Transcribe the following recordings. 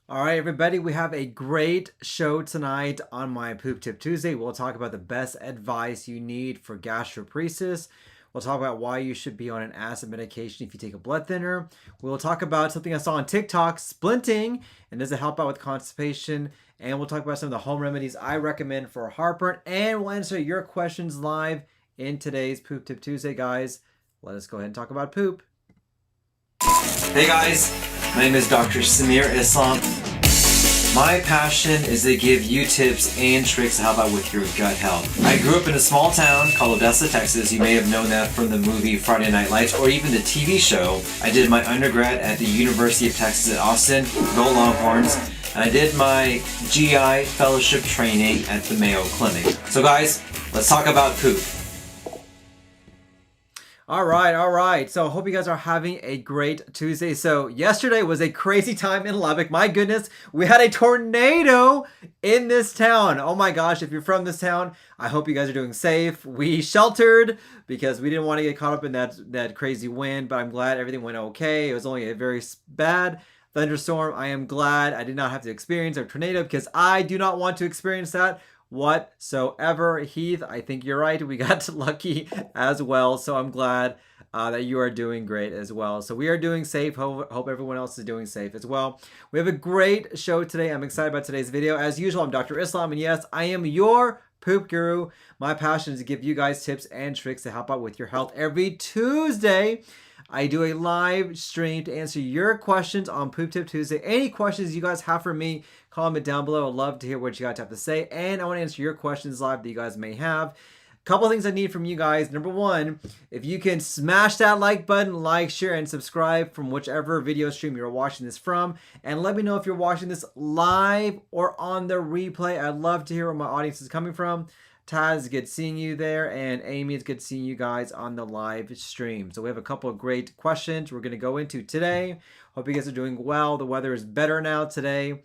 All right, everybody, we have a great show tonight on my Poop Tip Tuesday. We'll talk about the best advice you need for gastroparesis. We'll talk about why you should be on an acid medication if you take a blood thinner. We'll talk about something I saw on TikTok, splinting, and does it help out with constipation? And we'll talk about some of the home remedies I recommend for heartburn. And we'll answer your questions live in today's Poop Tip Tuesday, guys. Let us go ahead and talk about poop. Hey guys, my name is Dr. Samir Islam. My passion is to give you tips and tricks to help out with your gut health. I grew up in a small town called Odessa, Texas. You may have known that from the movie Friday Night Lights or even the TV show. I did my undergrad at the University of Texas at Austin, go Longhorns, and I did my GI fellowship training at the Mayo Clinic. So guys, let's talk about poop. All right. So I hope you guys are having a great Tuesday. So yesterday was a crazy time in Lubbock. My goodness, we had a tornado in this town. Oh my gosh, if you're from this town, I hope you guys are doing safe. We sheltered because we didn't want to get caught up in that crazy wind, but I'm glad everything went okay. It was only a very bad thunderstorm. I am glad I did not have to experience a tornado because I do not want to experience that whatsoever. Heath, I think you're right. We got lucky as well. So I'm glad that you are doing great as well. So we are doing safe. Hope everyone else is doing safe as well. We have a great show today. I'm excited about today's video. As usual, I'm Dr. Islam, and yes, I am your poop guru. My passion is to give you guys tips and tricks to help out with your health. Every Tuesday, I do a live stream to answer your questions on Poop Tip Tuesday. Any questions you guys have for me, comment down below. I'd love to hear what you guys have to say. And I want to answer your questions live that you guys may have. A couple things I need from you guys. Number one, if you can smash that like button, like, share, and subscribe from whichever video stream you're watching this from. And let me know if you're watching this live or on the replay. I'd love to hear where my audience is coming from. Taz, it's good seeing you there, and Amy, it's good seeing you guys on the live stream. So we have a couple of great questions we're going to go into today. Hope you guys are doing well. The weather is better now today.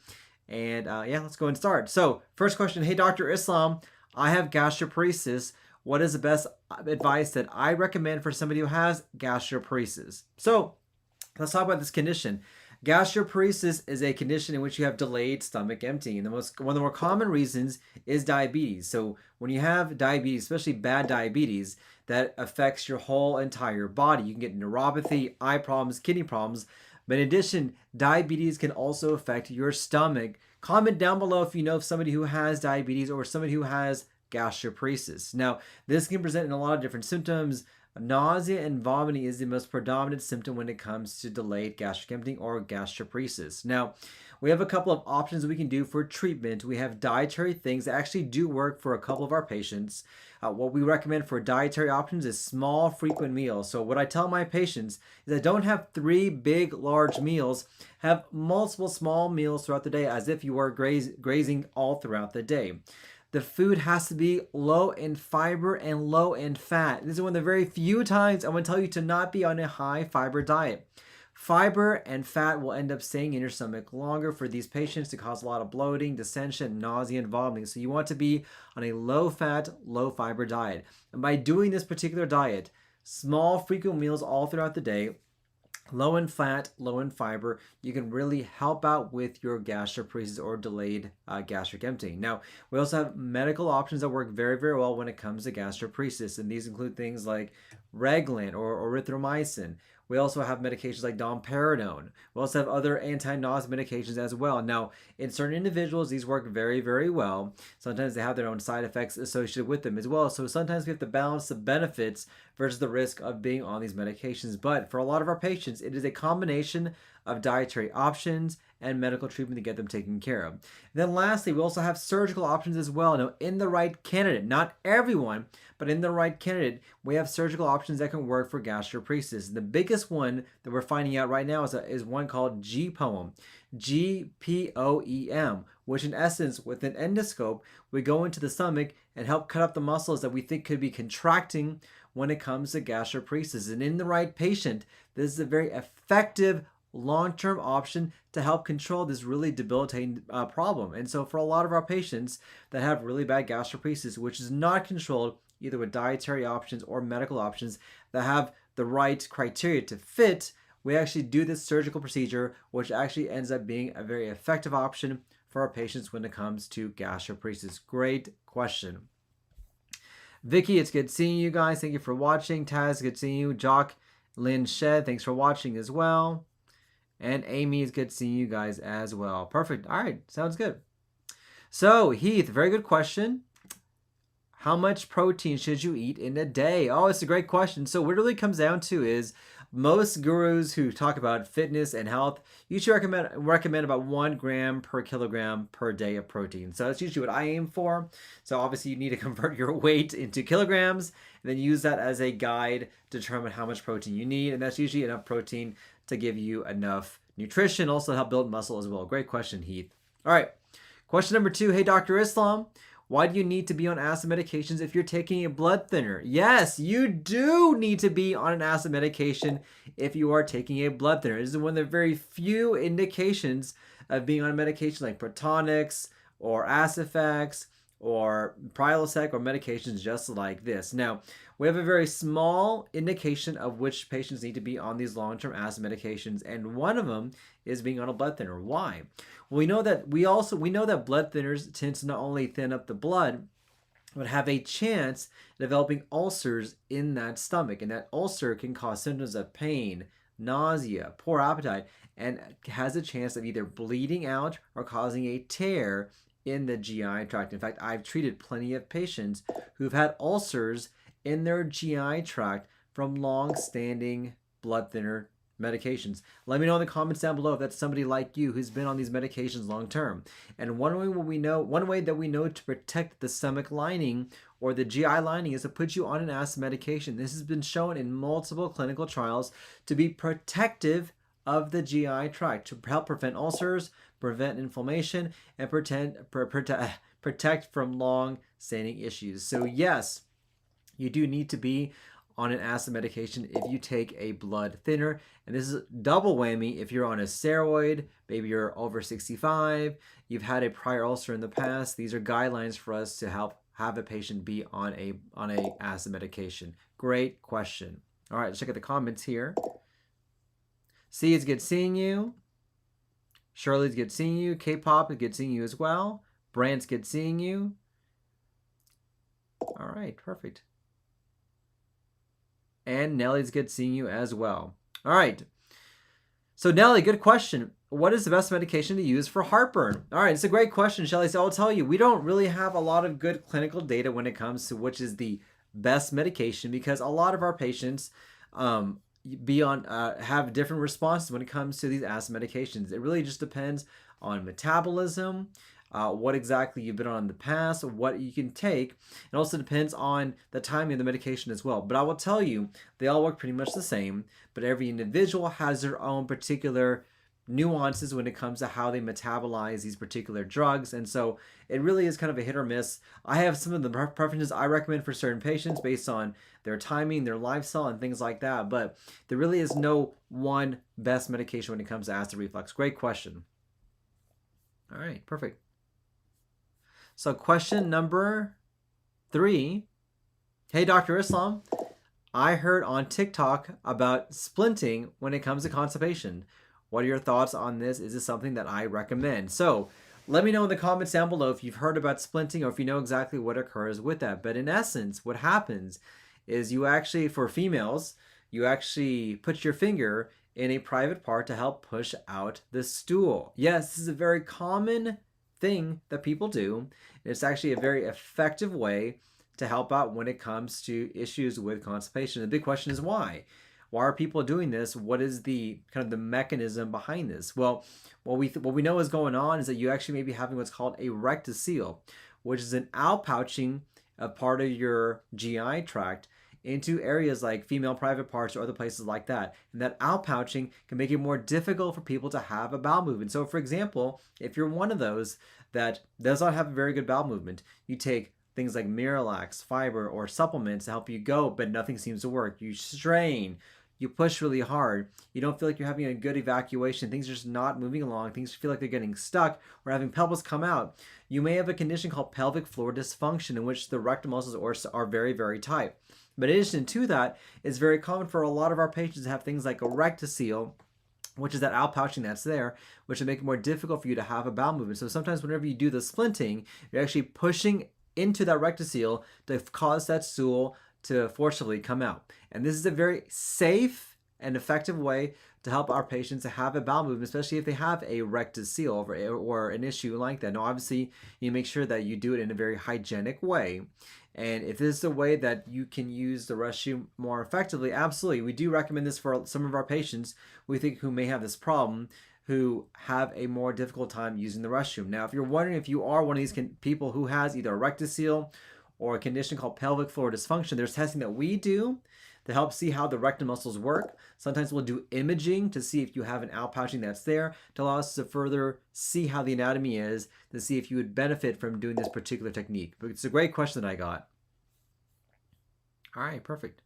And yeah, let's go and start. So first question, hey, Dr. Islam, I have gastroparesis. What is the best advice that I recommend for somebody who has gastroparesis? So let's talk about this condition. Gastroparesis is a condition in which you have delayed stomach emptying. And one of the more common reasons is diabetes. So when you have diabetes, especially bad diabetes, that affects your whole entire body. You can get neuropathy, eye problems, kidney problems. But in addition, diabetes can also affect your stomach. Comment down below if you know of somebody who has diabetes or somebody who has gastroparesis. Now, this can present in a lot of different symptoms. Nausea and vomiting is the most predominant symptom when it comes to delayed gastric emptying or gastroparesis. Now, we have a couple of options we can do for treatment. We have dietary things that actually do work for a couple of our patients. What we recommend for dietary options is small, frequent meals. So what I tell my patients is that don't have 3 big, large meals. Have multiple small meals throughout the day as if you were grazing all throughout the day. The food has to be low in fiber and low in fat. This is one of the very few times I'm going to tell you to not be on a high fiber diet. Fiber and fat will end up staying in your stomach longer for these patients to cause a lot of bloating, dissension, nausea, and vomiting. So you want to be on a low fat, low fiber diet. And by doing this particular diet, small frequent meals all throughout the day, low in fat, low in fiber, you can really help out with your gastroparesis or delayed gastric emptying. Now, we also have medical options that work very, very well when it comes to gastroparesis, and these include things like Reglan or erythromycin. We also have medications like domperidone. We also have other anti-nausea medications as well. Now, in certain individuals, these work very, very well. Sometimes they have their own side effects associated with them as well. So sometimes we have to balance the benefits versus the risk of being on these medications. But for a lot of our patients, it is a combination of dietary options and medical treatment to get them taken care of. And then lastly, we also have surgical options as well. Now, in the right candidate, not everyone, but in the right candidate, we have surgical options that can work for gastroparesis. The biggest one that we're finding out right now is one called GPOEM, GPOEM, which in essence, with an endoscope, we go into the stomach and help cut up the muscles that we think could be contracting when it comes to gastroparesis. And in the right patient, this is a very effective long-term option to help control this really debilitating problem. And so for a lot of our patients that have really bad gastroparesis, which is not controlled either with dietary options or medical options that have the right criteria to fit, we actually do this surgical procedure, which actually ends up being a very effective option for our patients when it comes to gastroparesis. Great question. Vicky, it's good seeing you guys. Thank you for watching. Taz, good seeing you. Jock, Lynn Shed, thanks for watching as well. And Amy, it's good seeing you guys as well. Perfect. All right, sounds good. So, Heath, very good question. How much protein should you eat in a day? Oh, it's a great question. So what it really comes down to is most gurus who talk about fitness and health usually recommend about 1 gram per kilogram per day of protein. So that's usually what I aim for. So obviously you need to convert your weight into kilograms and then use that as a guide to determine how much protein you need. And that's usually enough protein to give you enough nutrition, also help build muscle as well. Great question, Heath. All right. Question number 2. Hey, Dr. Islam. Why do you need to be on acid medications if you're taking a blood thinner? Yes, you do need to be on an acid medication if you are taking a blood thinner. This is one of the very few indications of being on a medication like Protonix or Acifex or Prilosec or medications just like this. Now, we have a very small indication of which patients need to be on these long-term acid medications, and one of them is being on a blood thinner. Why? Well, we know that blood thinners tend to not only thin up the blood, but have a chance of developing ulcers in that stomach, and that ulcer can cause symptoms of pain, nausea, poor appetite, and has a chance of either bleeding out or causing a tear in the GI tract. In fact, I've treated plenty of patients who've had ulcers in their GI tract from long-standing blood thinner medications. Let me know in the comments down below if that's somebody like you who's been on these medications long term. And one way that we know to protect the stomach lining or the GI lining is to put you on an acid medication. This has been shown in multiple clinical trials to be protective of the GI tract, to help prevent ulcers, prevent inflammation, and protect from long-standing issues. So yes, you do need to be on an acid medication if you take a blood thinner. And this is double whammy if you're on a steroid, maybe you're over 65, you've had a prior ulcer in the past. These are guidelines for us to help have a patient be on a acid medication. Great question. All right, let's check out the comments here. C, it's good seeing you. Shirley's good seeing you. K-pop is good seeing you as well. Brand's good seeing you. All right, perfect. And Nelly's good seeing you as well. All right. So Nelly, good question. What is the best medication to use for heartburn? All right, it's a great question, Shelly. So I'll tell you, we don't really have a lot of good clinical data when it comes to which is the best medication, because a lot of our patients have different responses when it comes to these acid medications. It really just depends on metabolism, what exactly you've been on in the past, what you can take. It also depends on the timing of the medication as well. But I will tell you, they all work pretty much the same, but every individual has their own particular nuances when it comes to how they metabolize these particular drugs. And so it really is kind of a hit or miss. I have some of the preferences I recommend for certain patients based on their timing, their lifestyle, and things like that. But there really is no one best medication when it comes to acid reflux. Great question. All right, perfect. So question number 3. Hey, Dr. Islam, I heard on TikTok about splinting when it comes to constipation. What are your thoughts on this? Is this something that I recommend? So let me know in the comments down below if you've heard about splinting or if you know exactly what occurs with that. But in essence, what happens is you actually, for females, you actually put your finger in a private part to help push out the stool. Yes, this is a very common thing that people do. It's actually a very effective way to help out when it comes to issues with constipation. The big question is why? Why are people doing this? What is the kind of the mechanism behind this? Well, what we know is going on is that you actually may be having what's called a rectocele, which is an outpouching of part of your GI tract into areas like female private parts or other places like that. And that outpouching can make it more difficult for people to have a bowel movement. So for example, if you're one of those that does not have a very good bowel movement, you take things like Miralax, fiber, or supplements to help you go, but nothing seems to work. You strain, you push really hard, you don't feel like you're having a good evacuation, things are just not moving along, things feel like they're getting stuck or having pelvis come out. You may have a condition called pelvic floor dysfunction in which the rectal muscles are very, very tight. But in addition to that, it's very common for a lot of our patients to have things like a rectocele, which is that outpouching that's there, which will make it more difficult for you to have a bowel movement. So sometimes whenever you do the splinting, you're actually pushing into that rectocele to cause that stool to forcibly come out. And this is a very safe and effective way to help our patients to have a bowel movement, especially if they have a rectocele or an issue like that. Now, obviously, you make sure that you do it in a very hygienic way. And if this is a way that you can use the restroom more effectively, absolutely. We do recommend this for some of our patients we think who may have this problem, who have a more difficult time using the restroom. Now, if you're wondering if you are one of these people who has either a rectocele or a condition called pelvic floor dysfunction, there's testing that we do to help see how the rectum muscles work. Sometimes we'll do imaging to see if you have an outpouching that's there, to allow us to further see how the anatomy is, to see if you would benefit from doing this particular technique. But it's a great question that I got. All right, perfect.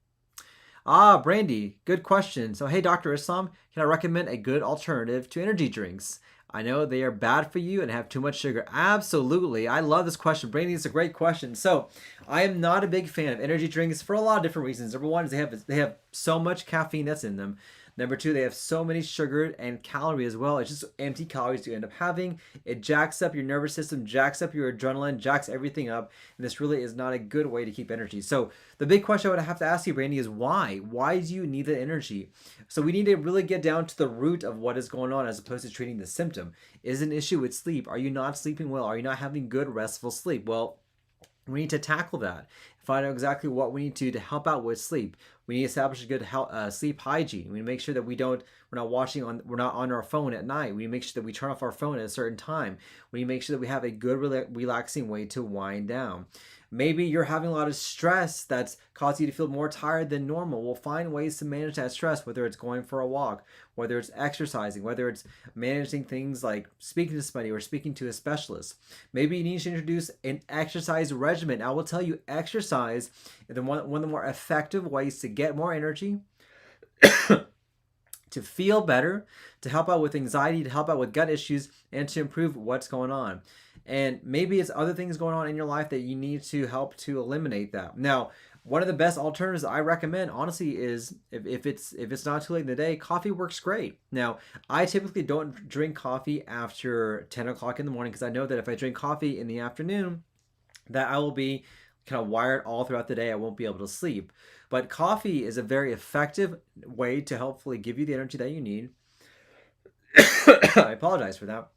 Brandy, good question. So, hey, Dr. Islam, can I recommend a good alternative to energy drinks? I know they are bad for you and have too much sugar. Absolutely. I love this question. Brandy, it's a great question. So I am not a big fan of energy drinks for a lot of different reasons. Number one is they have so much caffeine that's in them. Number two, they have so many sugar and calorie as well. It's just empty calories you end up having. It jacks up your nervous system, jacks up your adrenaline, jacks everything up. And this really is not a good way to keep energy. So the big question I would have to ask you, Brandy, is why? Why do you need the energy? So we need to really get down to the root of what is going on as opposed to treating the symptom. Is it an issue with sleep? Are you not sleeping well? Are you not having good restful sleep? Well, we need to tackle that. Find out exactly what we need to help out with sleep. We need to establish a good sleep hygiene. We need to make sure that we're not on our phone at night. We need to make sure that we turn off our phone at a certain time. We need to make sure that we have a good relaxing way to wind down. Maybe you're having a lot of stress that's causing you to feel more tired than normal. We'll find ways to manage that stress, whether it's going for a walk, whether it's exercising, whether it's managing things like speaking to somebody or speaking to a specialist. Maybe you need to introduce an exercise regimen. I will tell you, exercise is one of the more effective ways to get more energy, to feel better, to help out with anxiety, to help out with gut issues, and to improve what's going on. And maybe it's other things going on in your life that you need to help to eliminate that. Now, one of the best alternatives I recommend, honestly, is if it's not too late in the day, coffee works great. Now, I typically don't drink coffee after 10 o'clock in the morning because I know that if I drink coffee in the afternoon, that I will be kind of wired all throughout the day. I won't be able to sleep. But coffee is a very effective way to hopefully give you the energy that you need. I apologize for that.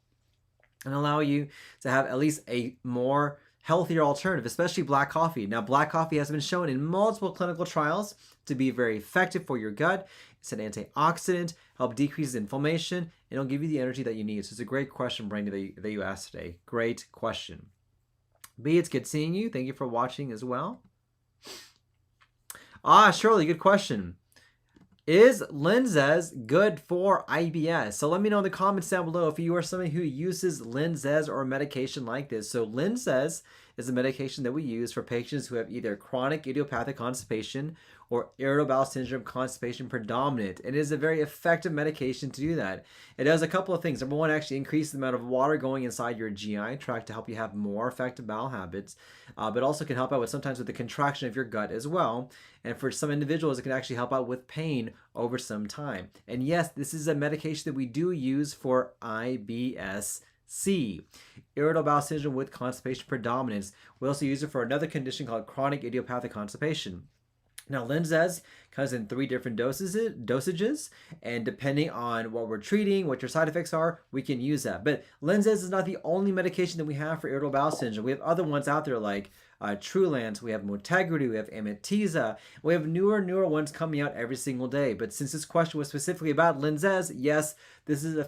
And allow you to have at least a more healthier alternative, especially black coffee. Now, black coffee has been shown in multiple clinical trials to be very effective for your gut. It's an antioxidant, help decrease inflammation, and it'll give you the energy that you need. So it's a great question, Brandy, that you asked today. Great question. B, it's good seeing you. Thank you for watching as well. Shirley, good question. Is Linzess good for IBS? So let me know in the comments down below if you are somebody who uses Linzess or a medication like this. So Linzess is a medication that we use for patients who have either chronic idiopathic constipation or irritable bowel syndrome constipation predominant. It is a very effective medication to do that. It does a couple of things. Number one, actually increase the amount of water going inside your GI tract to help you have more effective bowel habits, but also can help out with sometimes with the contraction of your gut as well. And for some individuals, it can actually help out with pain over some time. And yes, this is a medication that we do use for IBS-C, irritable bowel syndrome with constipation predominance. We also use it for another condition called chronic idiopathic constipation. Now, Linzess comes in 3 different dosages, and depending on what we're treating, what your side effects are, we can use that. But Linzess is not the only medication that we have for irritable bowel syndrome. We have other ones out there like Trulance, we have Motegrity, we have Amitiza. We have newer ones coming out every single day. But since this question was specifically about Linzess, yes, this is an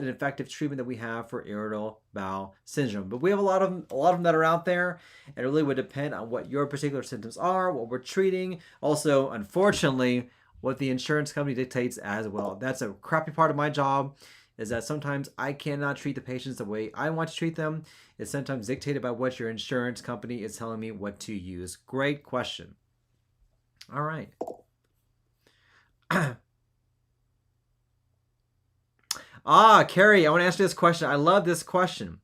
effective treatment that we have for irritable bowel syndrome. But we have a lot of them that are out there, and it really would depend on what your particular symptoms are, what we're treating. Also, unfortunately, what the insurance company dictates as well. That's a crappy part of my job, is that sometimes I cannot treat the patients the way I want to treat them. It's sometimes dictated by what your insurance company is telling me what to use. Great question. All right. Carrie, I want to ask you this question. I love this question.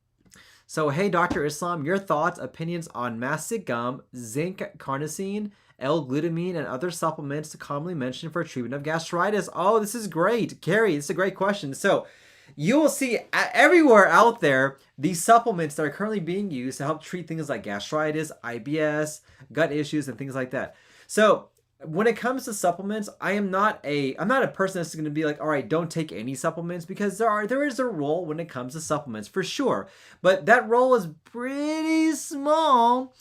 So, hey, Dr. Islam, your thoughts, opinions on mastic gum, zinc carnosine, L-glutamine and other supplements commonly mentioned for treatment of gastritis. Oh, this is great. Carrie, this is a great question. So you will see everywhere out there these supplements that are currently being used to help treat things like gastritis, IBS, gut issues, and things like that. So when it comes to supplements, I'm not a person that's going to be like, all right, don't take any supplements, because there is a role when it comes to supplements for sure, but that role is pretty small.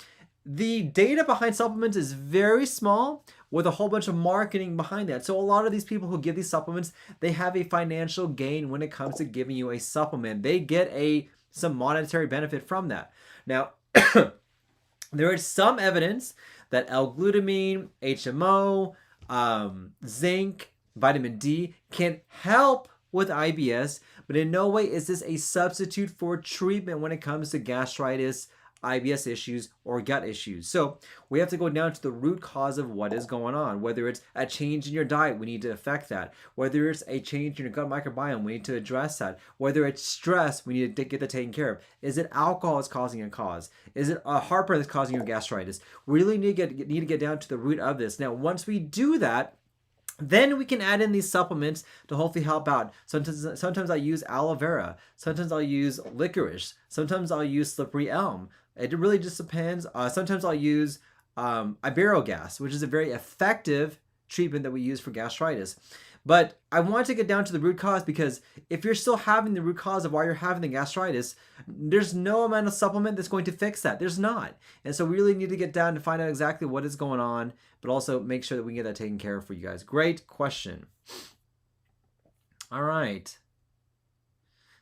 The data behind supplements is very small, with a whole bunch of marketing behind that. So a lot of these people who give these supplements, they have a financial gain when it comes to giving you a supplement. They get some monetary benefit from that. Now, there is some evidence that L-glutamine, HMO, zinc, vitamin D can help with IBS, but in no way is this a substitute for treatment when it comes to gastritis, IBS issues, or gut issues. So we have to go down to the root cause of what is going on. Whether it's a change in your diet, we need to affect that. Whether it's a change in your gut microbiome, we need to address that. Whether it's stress, we need to get that taken care of. Is it alcohol that's causing a cause? Is it a heartburn that's causing your gastritis? We really need to get down to the root of this. Now, once we do that, then we can add in these supplements to hopefully help out. Sometimes I use aloe vera. Sometimes I'll use licorice. Sometimes I'll use slippery elm. It really just depends. Sometimes I'll use iberogast, which is a very effective treatment that we use for gastritis. But I want to get down to the root cause, because if you're still having the root cause of why you're having the gastritis, there's no amount of supplement that's going to fix that. There's not. And so we really need to get down to find out exactly what is going on, but also make sure that we can get that taken care of for you guys. Great question. All right.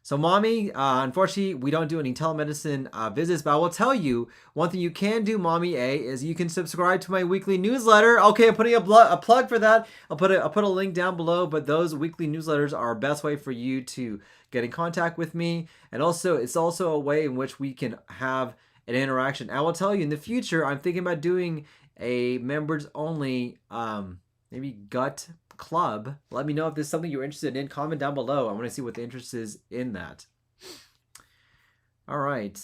So mommy, unfortunately, we don't do any telemedicine visits, but I will tell you one thing you can do, mommy A, is you can subscribe to my weekly newsletter. Okay, I'm putting a plug for that. I'll put a link down below, but those weekly newsletters are our best way for you to get in contact with me. And also, it's also a way in which we can have an interaction. I will tell you, in the future, I'm thinking about doing a members only, maybe gut club. Let me know if there's something you're interested in. Comment down below. I want to see what the interest is in that. All right.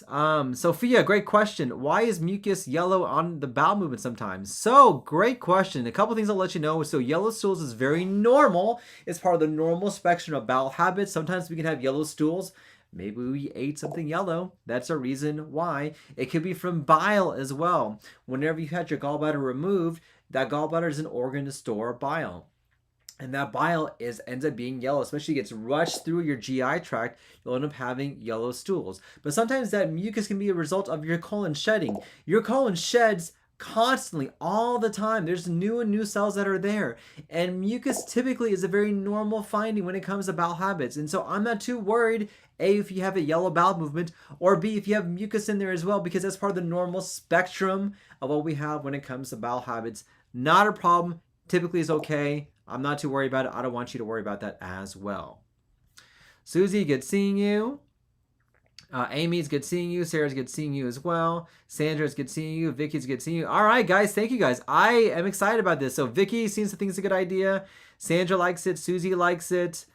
Sophia, great question. Why is mucus yellow on the bowel movement sometimes? So, great question. A couple things I'll let you know. So, yellow stools is very normal. It's part of the normal spectrum of bowel habits. Sometimes we can have yellow stools. Maybe we ate something yellow. That's a reason why. It could be from bile as well. Whenever you had your gallbladder removed, that gallbladder is an organ to store bile. And that bile ends up being yellow, especially gets rushed through your GI tract. You'll end up having yellow stools. But sometimes that mucus can be a result of your colon shedding. Your colon sheds constantly, all the time. There's new and new cells that are there. And mucus typically is a very normal finding when it comes to bowel habits. And so I'm not too worried, A, if you have a yellow bowel movement, or B, if you have mucus in there as well, because that's part of the normal spectrum of what we have when it comes to bowel habits. Not a problem. Typically is okay. I'm not too worried about it. I don't want you to worry about that as well. Susie, good seeing you. Amy's good seeing you. Sarah's good seeing you as well. Sandra's good seeing you. Vicky's good seeing you. All right, guys. Thank you, guys. I am excited about this. So Vicky seems to think it's a good idea. Sandra likes it. Susie likes it.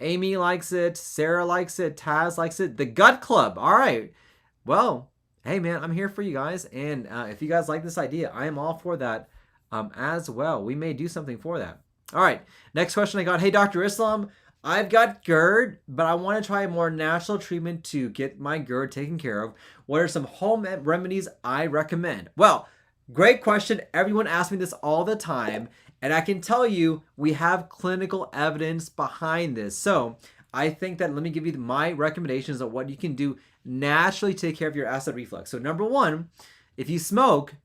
Amy likes it. Sarah likes it. Taz likes it. The Gut Club. All right. Well, hey, man, I'm here for you guys. And if you guys like this idea, I am all for that as well. We may do something for that. All right, next question I got. Hey, Dr. Islam, I've got GERD, but I want to try a more natural treatment to get my GERD taken care of. What are some home remedies I recommend? Well, great question. Everyone asks me this all the time, and I can tell you we have clinical evidence behind this. So I think that let me give you my recommendations of what you can do naturally to take care of your acid reflux. So number one, if you smoke,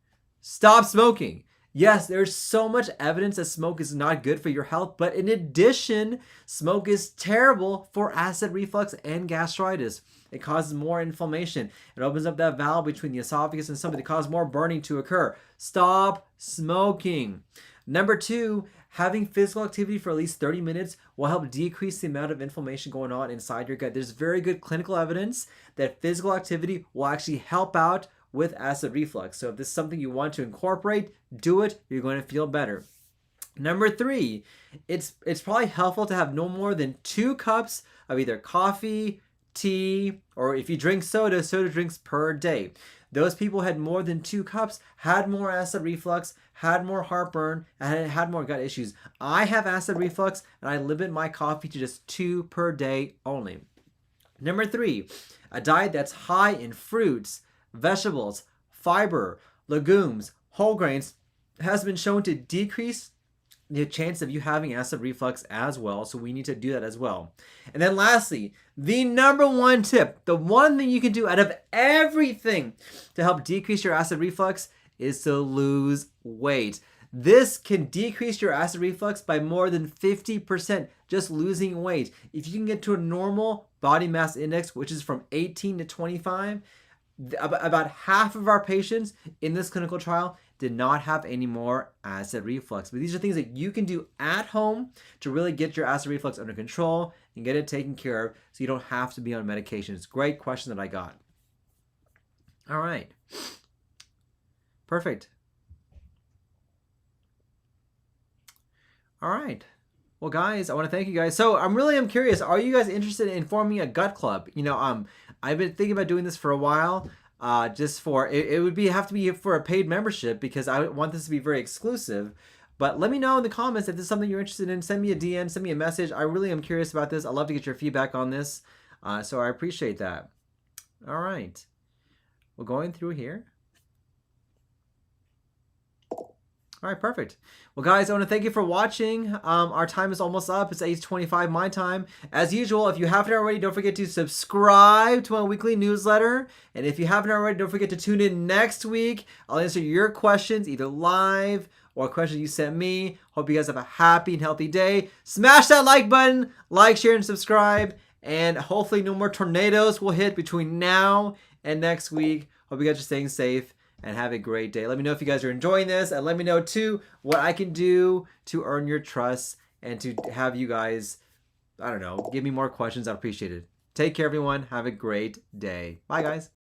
stop smoking. Yes, there's so much evidence that smoke is not good for your health, but in addition, smoke is terrible for acid reflux and gastritis. It causes more inflammation. It opens up that valve between the esophagus and stomach to cause more burning to occur. Stop smoking. Number two, having physical activity for at least 30 minutes will help decrease the amount of inflammation going on inside your gut. There's very good clinical evidence that physical activity will actually help out with acid reflux. So if this is something you want to incorporate, do it. You're going to feel better. Number three, it's probably helpful to have no more than 2 cups of either coffee, tea, or if you drink soda, soda drinks per day. Those people had more than 2 cups, had more acid reflux, had more heartburn, and had more gut issues. I have acid reflux, and I limit my coffee to just 2 per day only. Number 3, a diet that's high in fruits, vegetables, fiber, legumes, whole grains has been shown to decrease the chance of you having acid reflux as well. So we need to do that as well. And then lastly, the number 1 tip, the one thing you can do out of everything to help decrease your acid reflux is to lose weight. This can decrease your acid reflux by more than 50%, just losing weight. If you can get to a normal body mass index, which is from 18 to 25, about half of our patients in this clinical trial did not have any more acid reflux. But these are things that you can do at home to really get your acid reflux under control and get it taken care of so you don't have to be on medication. It's a great question that I got. All right. Perfect. All right. Well, guys, I want to thank you guys. So I'm curious. Are you guys interested in forming a gut club? I've been thinking about doing this for a while. Just for it would have to be for a paid membership because I want this to be very exclusive. But let me know in the comments if this is something you're interested in. Send me a DM, send me a message. I really am curious about this. I'd love to get your feedback on this. So I appreciate that. All right. We're going through here. All right, perfect. Well, guys, I want to thank you for watching. Our time is almost up. It's 8:25 my time. As usual, if you haven't already, don't forget to subscribe to my weekly newsletter. And if you haven't already, don't forget to tune in next week. I'll answer your questions, either live or questions you sent me. Hope you guys have a happy and healthy day. Smash that like button, like, share, and subscribe. And hopefully no more tornadoes will hit between now and next week. Hope you guys are staying safe. And have a great day. Let me know if you guys are enjoying this, and let me know too what I can do to earn your trust and to have you guys, I don't know, give me more questions. I appreciate it. Take care, everyone. Have a great day. Bye, guys.